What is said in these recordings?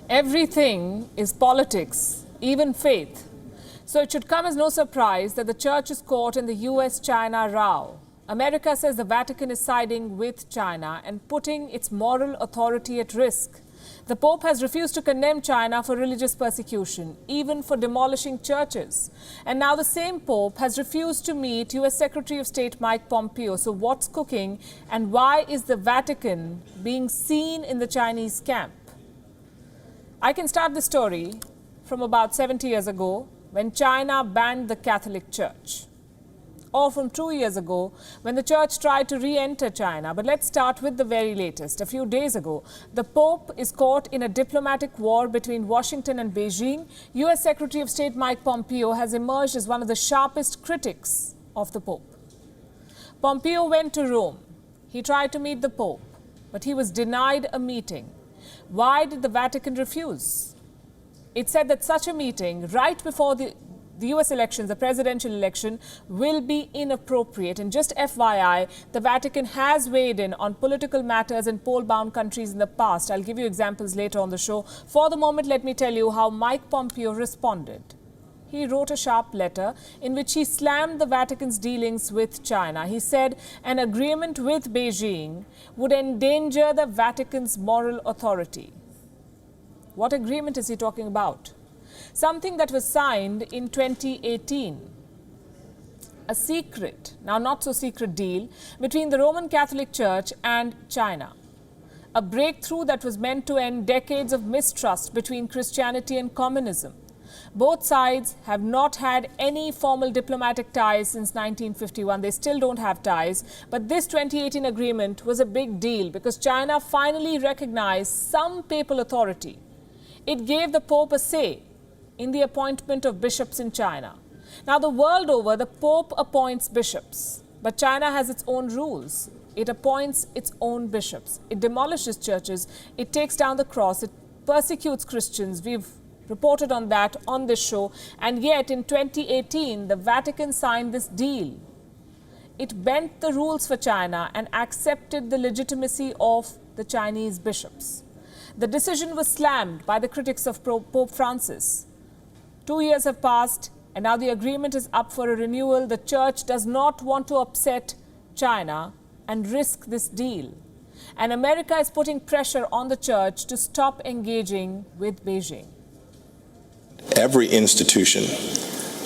Everything is politics, even faith. So it should come as no surprise that the church is caught in the US-China row. America says the Vatican is siding with China and putting its moral authority at risk. The Pope has refused to condemn China for religious persecution, even for demolishing churches. And now the same Pope has refused to meet US Secretary of State Mike Pompeo. So what's cooking, and why is the Vatican being seen in the Chinese camp? I can start the story from about 70 years ago when China banned the Catholic Church, or from 2 years ago when the church tried to re-enter China. But let's start with the very latest. A few days ago, the Pope is caught in a diplomatic war between Washington and Beijing. US Secretary of State Mike Pompeo has emerged as one of the sharpest critics of the Pope. Pompeo went to Rome. He tried to meet the Pope, but he was denied a meeting. Why did the Vatican refuse? It said that such a meeting right before the US elections, the presidential election, will be inappropriate. And just FYI, the Vatican has weighed in on political matters in poll-bound countries in the past. I'll give you examples later on the show. For the moment, let me tell you how Mike Pompeo responded. He wrote a sharp letter in which he slammed the Vatican's dealings with China. He said an agreement with Beijing would endanger the Vatican's moral authority. What agreement is he talking about? Something that was signed in 2018. A secret, now not so secret deal between the Roman Catholic Church and China. A breakthrough that was meant to end decades of mistrust between Christianity and communism. Both sides have not had any formal diplomatic ties since 1951. They still don't have ties. But this 2018 agreement was a big deal because China finally recognized some papal authority. It gave the Pope a say in the appointment of bishops in China. Now, the world over, the Pope appoints bishops. But China has its own rules. It appoints its own bishops. It demolishes churches. It takes down the cross. It persecutes Christians. We've reported on that on this show. And yet, in 2018, the Vatican signed this deal. It bent the rules for China and accepted the legitimacy of the Chinese bishops. The decision was slammed by the critics of Pope Francis. 2 years have passed, and now the agreement is up for a renewal. The church does not want to upset China and risk this deal. And America is putting pressure on the church to stop engaging with Beijing. Every institution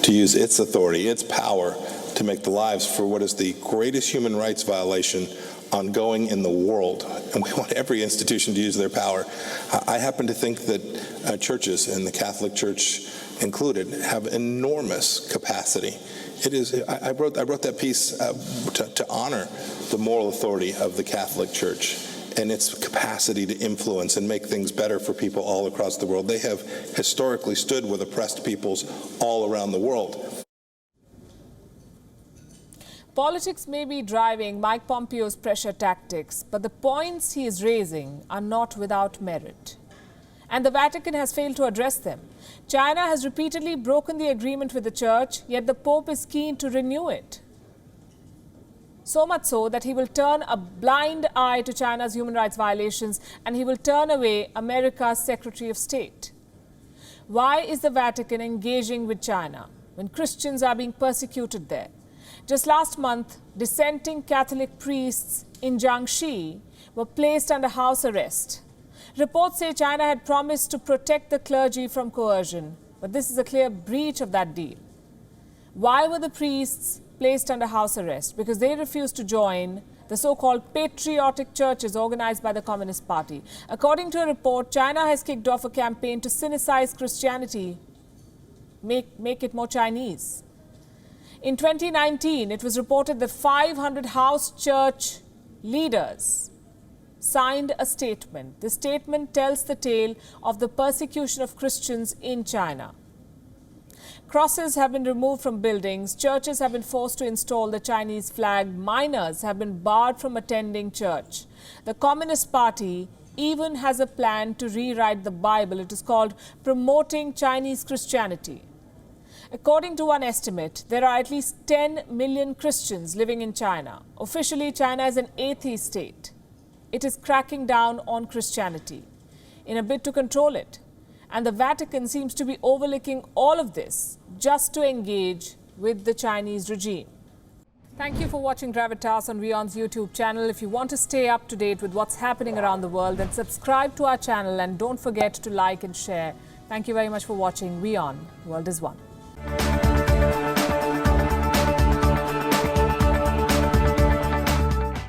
to use its authority, its power, to make the lives for what is the greatest human rights violation ongoing in the world. And we want every institution to use their power. I happen to think that churches, and the Catholic Church included, have enormous capacity. It is. I wrote that piece to honor the moral authority of the Catholic Church and its capacity to influence and make things better for people all across the world. They have historically stood with oppressed peoples all around the world. Politics may be driving Mike Pompeo's pressure tactics, but the points he is raising are not without merit. And the Vatican has failed to address them. China has repeatedly broken the agreement with the church, yet the Pope is keen to renew it. So much so that he will turn a blind eye to China's human rights violations, and he will turn away America's Secretary of State. Why is the Vatican engaging with China when Christians are being persecuted there? Just last month, dissenting Catholic priests in Jiangxi were placed under house arrest. Reports say China had promised to protect the clergy from coercion, but this is a clear breach of that deal. Why were the priests placed under house arrest? Because they refused to join the so-called patriotic churches organized by the Communist Party. According to a report, China has kicked off a campaign to sinicize Christianity, make it more Chinese. In 2019, it was reported that 500 house church leaders signed a statement. The statement tells the tale of the persecution of Christians in China. Crosses have been removed from buildings, churches have been forced to install the Chinese flag, minors have been barred from attending church. The Communist Party even has a plan to rewrite the Bible. It is called Promoting Chinese Christianity. According to one estimate, there are at least 10 million Christians living in China. Officially, China is an atheist state. It is cracking down on Christianity in a bid to control it. And the Vatican seems to be overlooking all of this just to engage with the Chinese regime. Thank you for watching Gravitas on WION's YouTube channel. If you want to stay up to date with what's happening around the world, then subscribe to our channel and don't forget to like and share. Thank you very much for watching WION. World is One.